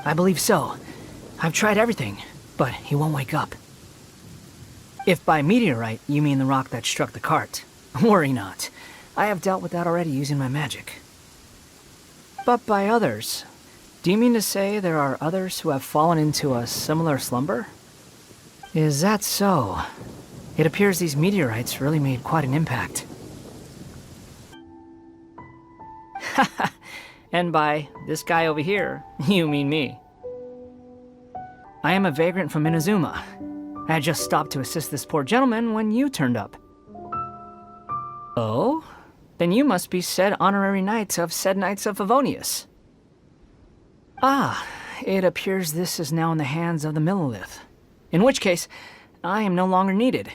I believe so. I've tried everything, but he won't wake up. If by meteorite you mean the rock that struck the cart, worry not. I have dealt with that already using my magic. But by others, do you mean to say there are others who have fallen into a similar slumber? Is that so? It appears these meteorites really made quite an impact. Haha, and by this guy over here, you mean me. I am a vagrant from Inazuma. I had just stopped to assist this poor gentleman when you turned up. Oh? Then you must be said honorary knight of said Knights of Favonius. Ah, it appears this is now in the hands of the Millelith. In which case, I am no longer needed.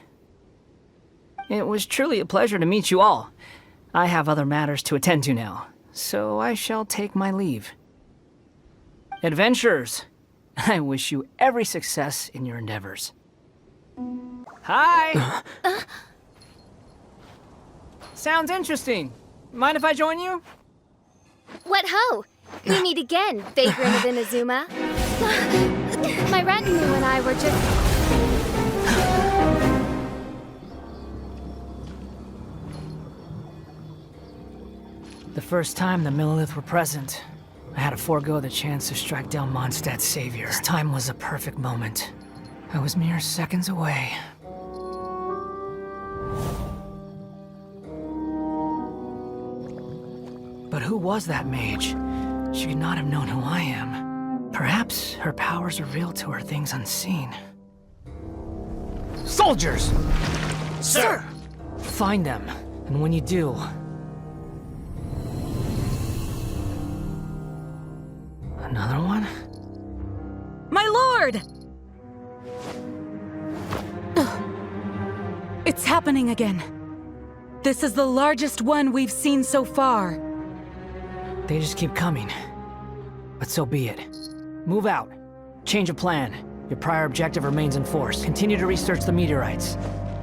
It was truly a pleasure to meet you all. I have other matters to attend to now, so I shall take my leave. Adventurers, I wish you every success in your endeavors. Hi! Sounds interesting. Mind if I join you? What ho! We meet again, vagrant of Inazuma. My retinue and I were just... The first time the Millelith were present, I had to forego the chance to strike down Mondstadt's savior. This time was a perfect moment. I was mere seconds away. But who was that mage? She could not have known who I am. Perhaps her powers revealed to her things unseen. Soldiers! Sir! Find them, and when you do... Another one? My lord! It's happening again. This is the largest one we've seen so far. They just keep coming. But so be it. Move out. Change of plan. Your prior objective remains in force. Continue to research the meteorites.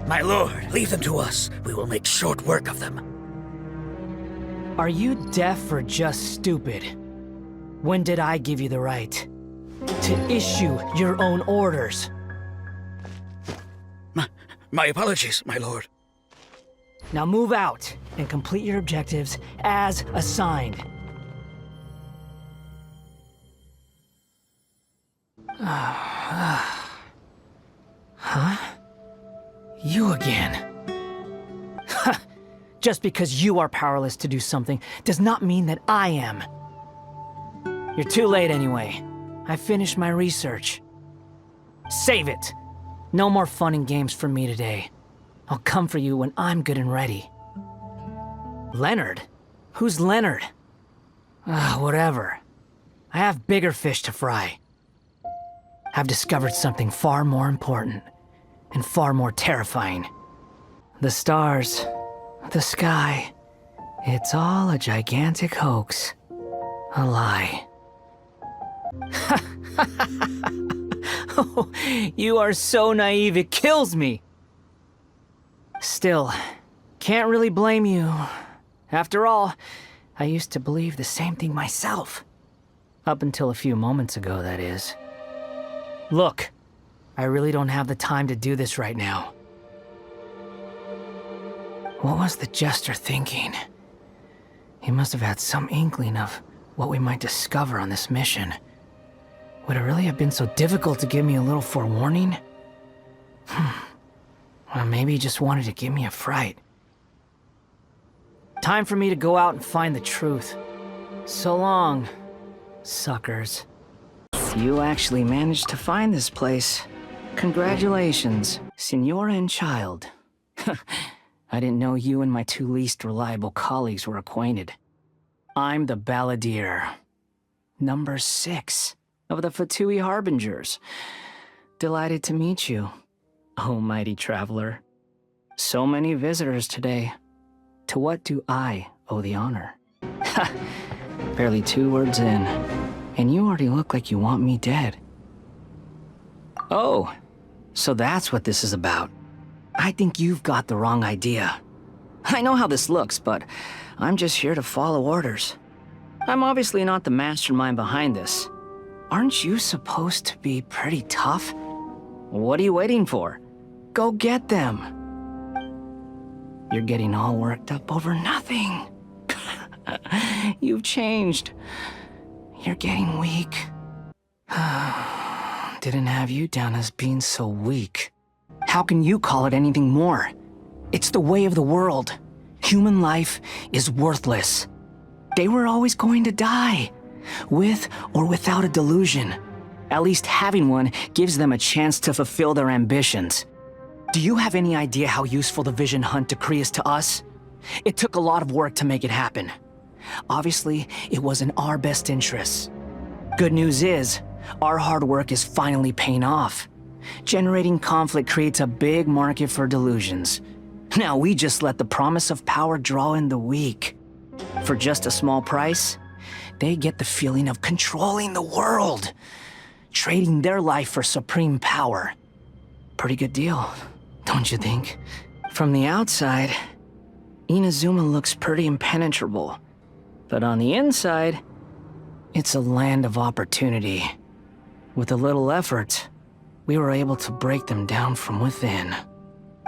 My lord, leave them to us. We will make short work of them. Are you deaf or just stupid? When did I give you the right to issue your own orders? My apologies, my lord. Now move out and complete your objectives as assigned. Huh? You again. Just because you are powerless to do something does not mean that I am. You're too late anyway. I finished my research. Save it! No more fun and games for me today. I'll come for you when I'm good and ready. Leonard? Who's Leonard? Whatever. I have bigger fish to fry. I've discovered something far more important and far more terrifying. The stars, the sky, it's all a gigantic hoax. A lie. Oh, you are so naive, it kills me. Still, can't really blame you. After all, I used to believe the same thing myself. Up until a few moments ago, that is. Look, I really don't have the time to do this right now. What was the jester thinking? He must have had some inkling of what we might discover on this mission. Would it really have been so difficult to give me a little forewarning? Or maybe he just wanted to give me a fright. Time for me to go out and find the truth. So long, suckers. You actually managed to find this place. Congratulations, Signora and child. I didn't know you and my two least reliable colleagues were acquainted. I'm the Balladeer, number 6 of the Fatui Harbingers. Delighted to meet you, oh mighty traveler. So many visitors today. To what do I owe the honor? Ha! Barely 2 words in, and you already look like you want me dead. Oh, so that's what this is about. I think you've got the wrong idea. I know how this looks, but I'm just here to follow orders. I'm obviously not the mastermind behind this. Aren't you supposed to be pretty tough? What are you waiting for? Go get them. You're getting all worked up over nothing. You've changed. You're getting weak. Didn't have you down as being so weak. How can you call it anything more? It's the way of the world. Human life is worthless. They were always going to die, with or without a delusion. At least having one gives them a chance to fulfill their ambitions. Do you have any idea how useful the Vision Hunt decree is to us? It took a lot of work to make it happen. Obviously, it was in our best interests. Good news is, our hard work is finally paying off. Generating conflict creates a big market for delusions. Now we just let the promise of power draw in the weak. For just a small price, they get the feeling of controlling the world, trading their life for supreme power. Pretty good deal, don't you think? From the outside, Inazuma looks pretty impenetrable. But on the inside, it's a land of opportunity. With a little effort, we were able to break them down from within.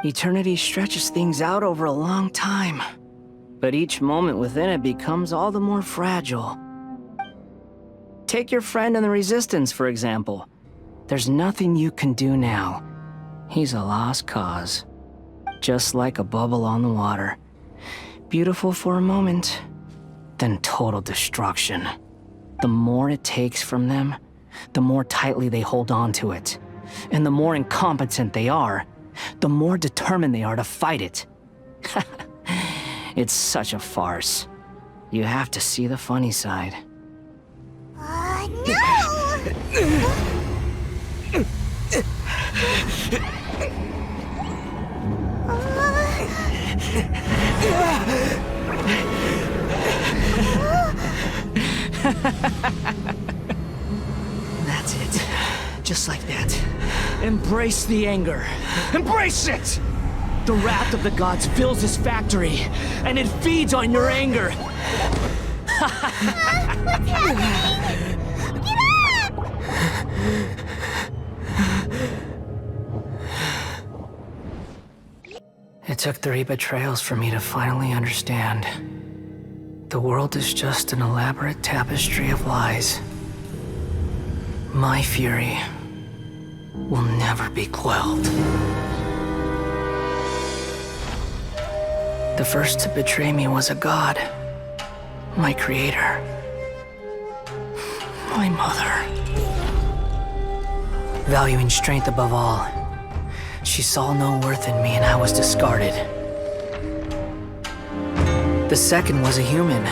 Eternity stretches things out over a long time, but each moment within it becomes all the more fragile. Take your friend in the Resistance, for example. There's nothing you can do now. He's a lost cause. Just like a bubble on the water. Beautiful for a moment, then total destruction. The more it takes from them, the more tightly they hold on to it. And the more incompetent they are, the more determined they are to fight it. It's such a farce. You have to see the funny side. That's it. Just like that. Embrace the anger. Embrace it! The wrath of the gods fills this factory, and it feeds on your anger. What's happening? Get up! It took 3 betrayals for me to finally understand. The world is just an elaborate tapestry of lies. My fury will never be quelled. The first to betray me was a god. My creator. My mother. Valuing strength above all, she saw no worth in me and I was discarded. The second was a human.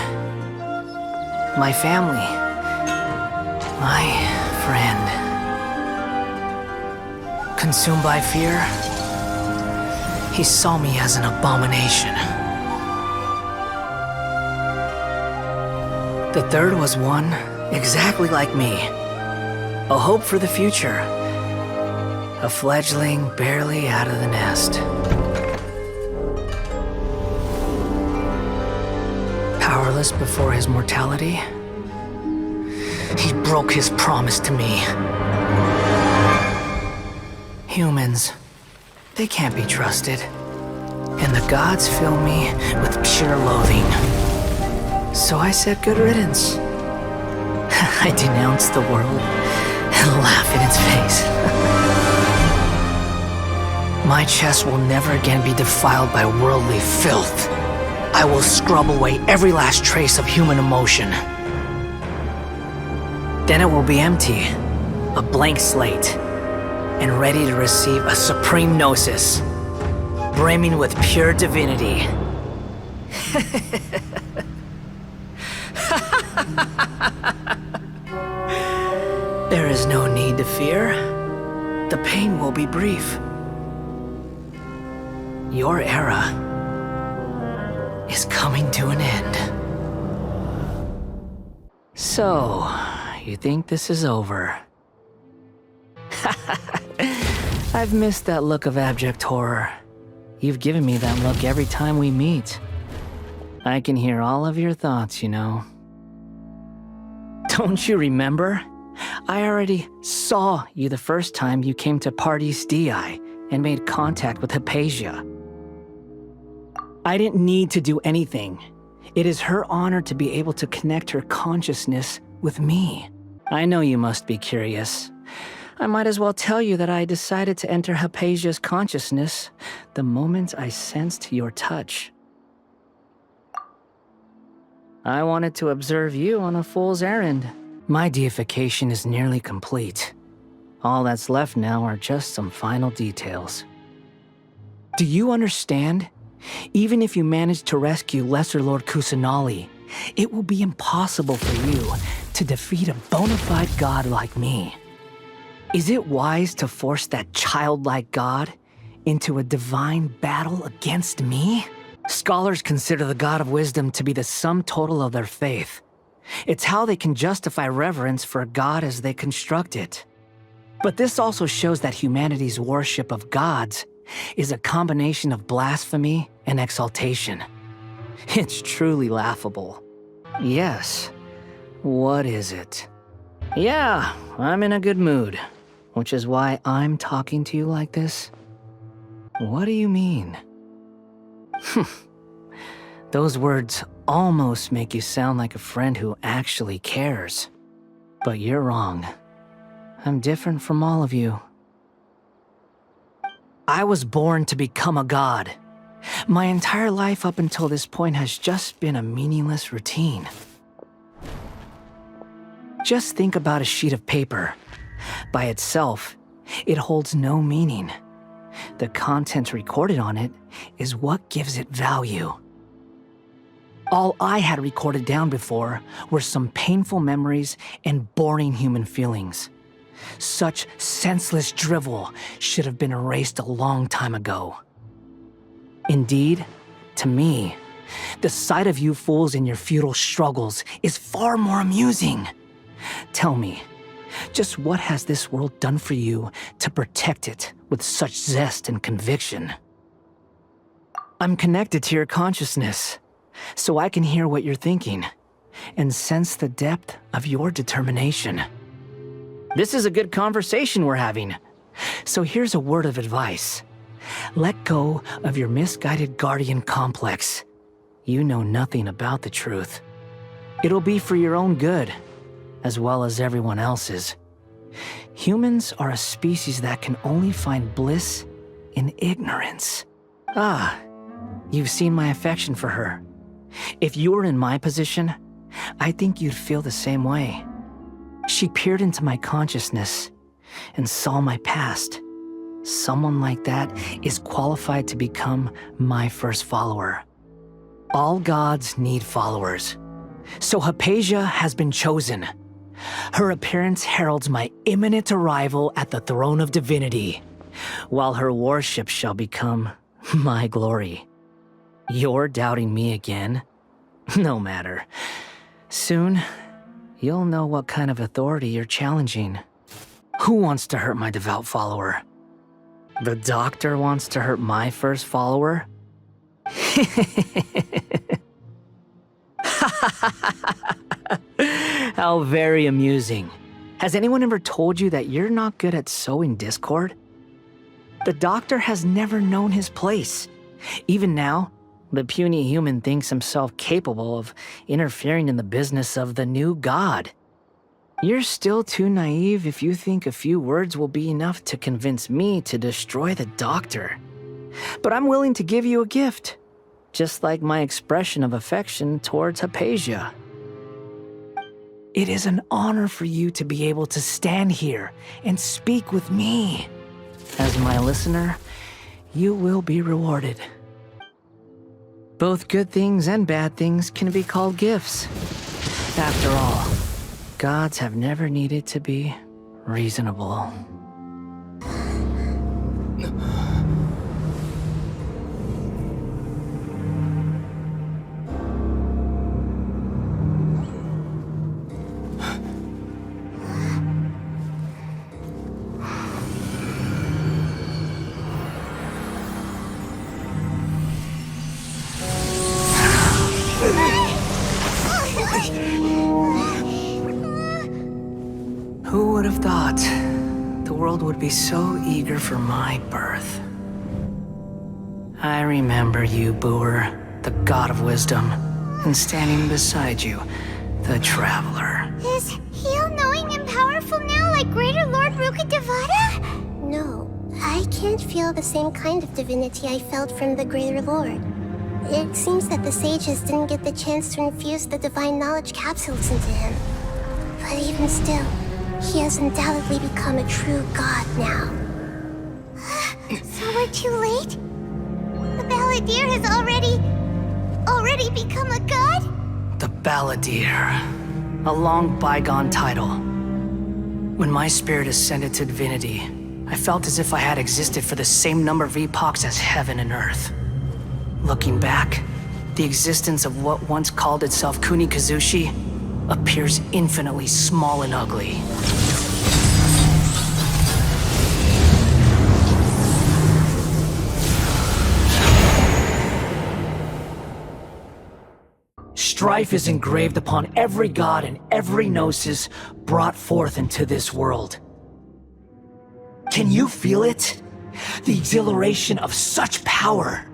My family. My friend. Consumed by fear, he saw me as an abomination. The third was one exactly like me. A hope for the future. A fledgling barely out of the nest. Powerless before his mortality, he broke his promise to me. Humans, they can't be trusted. And the gods fill me with pure loathing. So I said good riddance. I denounce the world and laugh in its face. My chest will never again be defiled by worldly filth. I will scrub away every last trace of human emotion. Then it will be empty, a blank slate, and ready to receive a supreme gnosis, brimming with pure divinity. There is no need to fear. The pain will be brief. Your era is coming to an end. So, you think this is over? I've missed that look of abject horror. You've given me that look every time we meet. I can hear all of your thoughts, you know. Don't you remember? I already saw you the first time you came to Parties DI and made contact with Hypatia. I didn't need to do anything. It is her honor to be able to connect her consciousness with me. I know you must be curious. I might as well tell you that I decided to enter Hypatia's consciousness the moment I sensed your touch. I wanted to observe you on a fool's errand. My deification is nearly complete. All that's left now are just some final details. Do you understand? Even if you manage to rescue Lesser Lord Kusanali, it will be impossible for you to defeat a bona fide god like me. Is it wise to force that childlike god into a divine battle against me? Scholars consider the god of wisdom to be the sum total of their faith. It's how they can justify reverence for a god as they construct it. But this also shows that humanity's worship of gods is a combination of blasphemy and exaltation. It's truly laughable. Yes. What is it? Yeah, I'm in a good mood, which is why I'm talking to you like this. What do you mean? Those words almost make you sound like a friend who actually cares. But you're wrong. I'm different from all of you. I was born to become a god. My entire life up until this point has just been a meaningless routine. Just think about a sheet of paper. By itself, it holds no meaning. The content recorded on it is what gives it value. All I had recorded down before were some painful memories and boring human feelings. Such senseless drivel should have been erased a long time ago. Indeed, to me, the sight of you fools in your futile struggles is far more amusing. Tell me, just what has this world done for you to protect it with such zest and conviction? I'm connected to your consciousness, so I can hear what you're thinking and sense the depth of your determination. This is a good conversation we're having. So here's a word of advice. Let go of your misguided guardian complex. You know nothing about the truth. It'll be for your own good, as well as everyone else's. Humans are a species that can only find bliss in ignorance. Ah, you've seen my affection for her. If you were in my position, I think you'd feel the same way. She peered into my consciousness and saw my past. Someone like that is qualified to become my first follower. All gods need followers. So Hypatia has been chosen. Her appearance heralds my imminent arrival at the throne of divinity, while her worship shall become my glory. You're doubting me again? No matter. Soon, you'll know what kind of authority you're challenging. Who wants to hurt my devout follower? The doctor wants to hurt my first follower? How very amusing. Has anyone ever told you that you're not good at sowing discord? The doctor has never known his place. Even now, the puny human thinks himself capable of interfering in the business of the new god. You're still too naive if you think a few words will be enough to convince me to destroy the doctor. But I'm willing to give you a gift, just like my expression of affection towards Hypatia. It is an honor for you to be able to stand here and speak with me. As my listener, you will be rewarded. Both good things and bad things can be called gifts. After all, gods have never needed to be reasonable. thought the world would be so eager for my birth. I remember you, Booer, the god of wisdom, and standing beside you, the traveler. Is he all-knowing and powerful now, like Greater Lord Rukkhadevata? No, I can't feel the same kind of divinity I felt from the Greater Lord. It seems that the sages didn't get the chance to infuse the divine knowledge capsules into him. But even still, he has undoubtedly become a true god now. So we're too late? The Balladeer has already become a god? The Balladeer. A long bygone title. When my spirit ascended to divinity, I felt as if I had existed for the same number of epochs as heaven and earth. Looking back, the existence of what once called itself Kunikazushi appears infinitely small and ugly. Strife is engraved upon every god and every gnosis brought forth into this world. Can you feel it? The exhilaration of such power,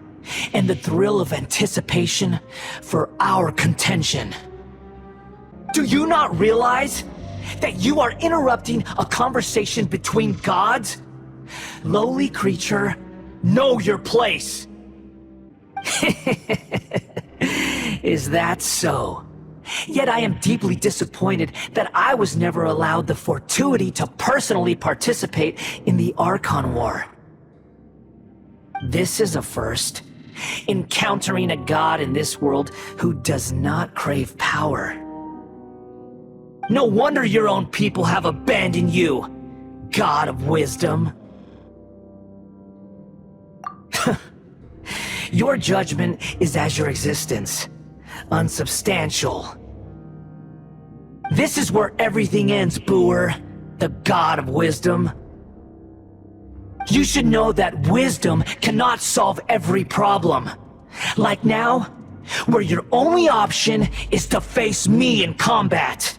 and the thrill of anticipation for our contention. Do you not realize that you are interrupting a conversation between gods? Lowly creature, know your place. Is that so? Yet I am deeply disappointed that I was never allowed the fortuity to personally participate in the Archon War. This is a first. Encountering a god in this world who does not crave power. No wonder your own people have abandoned you, god of wisdom. Your judgment is as your existence, unsubstantial. This is where everything ends, Booer, the god of wisdom. You should know that wisdom cannot solve every problem. Like now, where your only option is to face me in combat.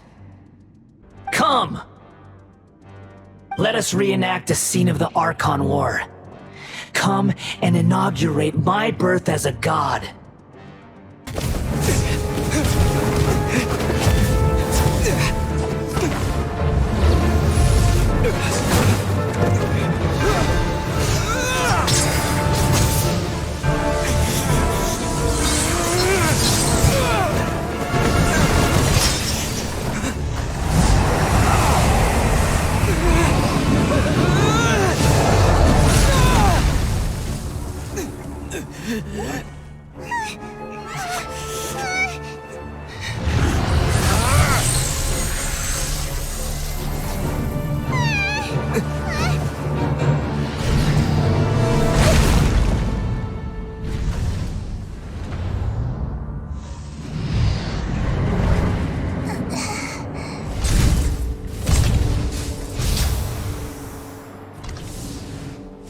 Come! Let us reenact a scene of the Archon War. Come and inaugurate my birth as a god.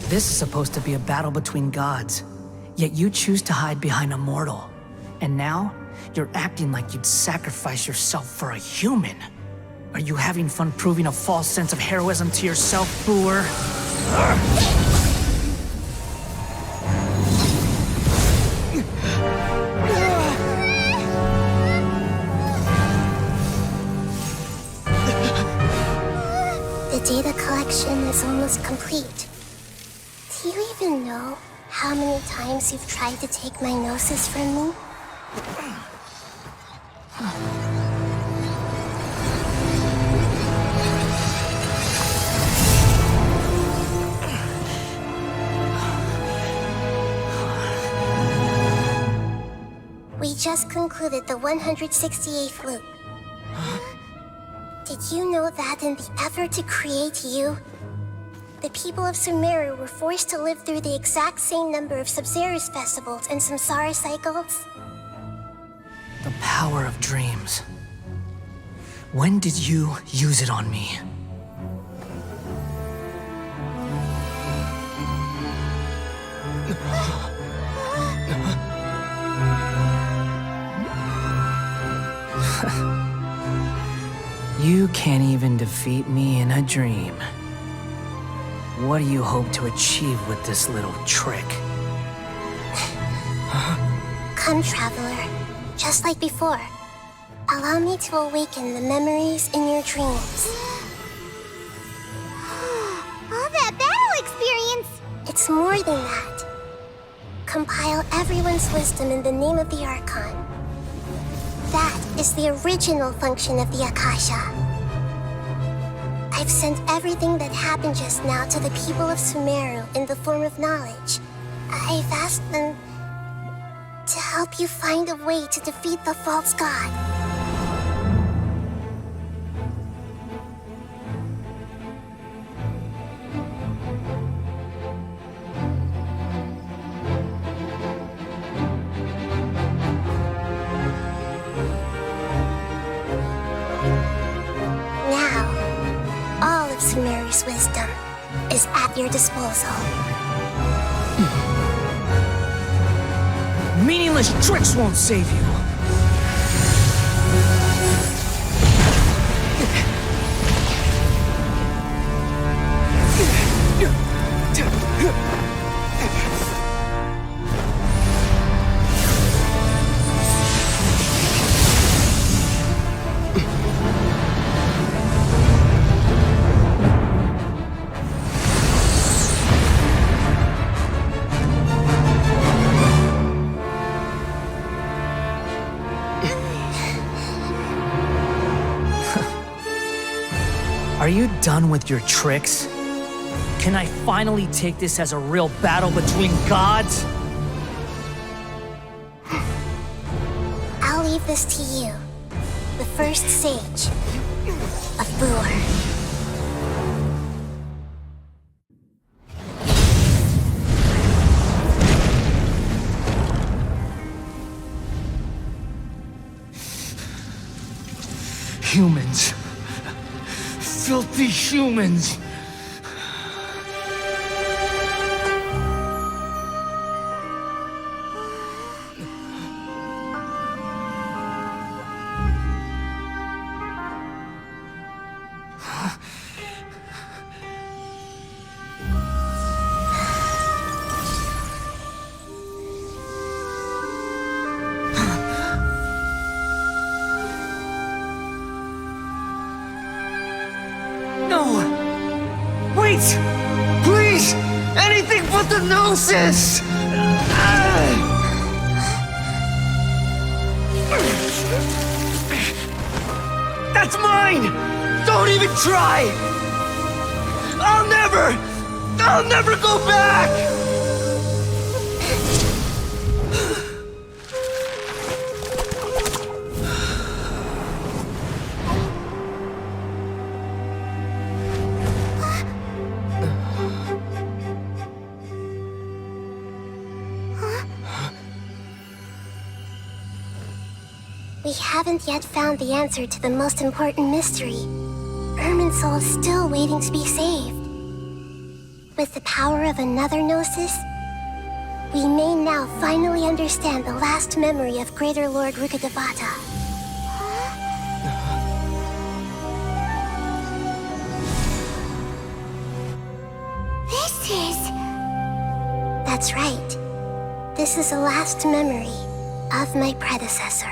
This is supposed to be a battle between gods, yet you choose to hide behind a mortal. And now, you're acting like you'd sacrifice yourself for a human. Are you having fun proving a false sense of heroism to yourself, Booer? The data collection is almost complete. Do you even know how many times you've tried to take my gnosis from me? We just concluded the 168th loop. Did you know that in the effort to create you, the people of Sumeru were forced to live through the exact same number of Sub-Zerus festivals and Samsara cycles? The power of dreams. When did you use it on me? You can't even defeat me in a dream. What do you hope to achieve with this little trick? Come, Traveler. Just like before. Allow me to awaken the memories in your dreams. All that battle experience! It's more than that. Compile everyone's wisdom in the name of the Archon. That is the original function of the Akasha. I've sent everything that happened just now to the people of Sumeru in the form of knowledge. I've asked them to help you find a way to defeat the false god. Sumeru's wisdom is at your disposal. Meaningless tricks won't save you. Are you done with your tricks? Can I finally take this as a real battle between gods? I'll leave this to you, the first sage of Boor. Humans. Filthy humans. Please! Anything but the Gnosis! That's mine! Don't even try! I'll never go back! We haven't yet found the answer to the most important mystery. Irminsul is still waiting to be saved. With the power of another Gnosis, we may now finally understand the last memory of Greater Lord Rukkhadevata. That's right. This is the last memory of my predecessor.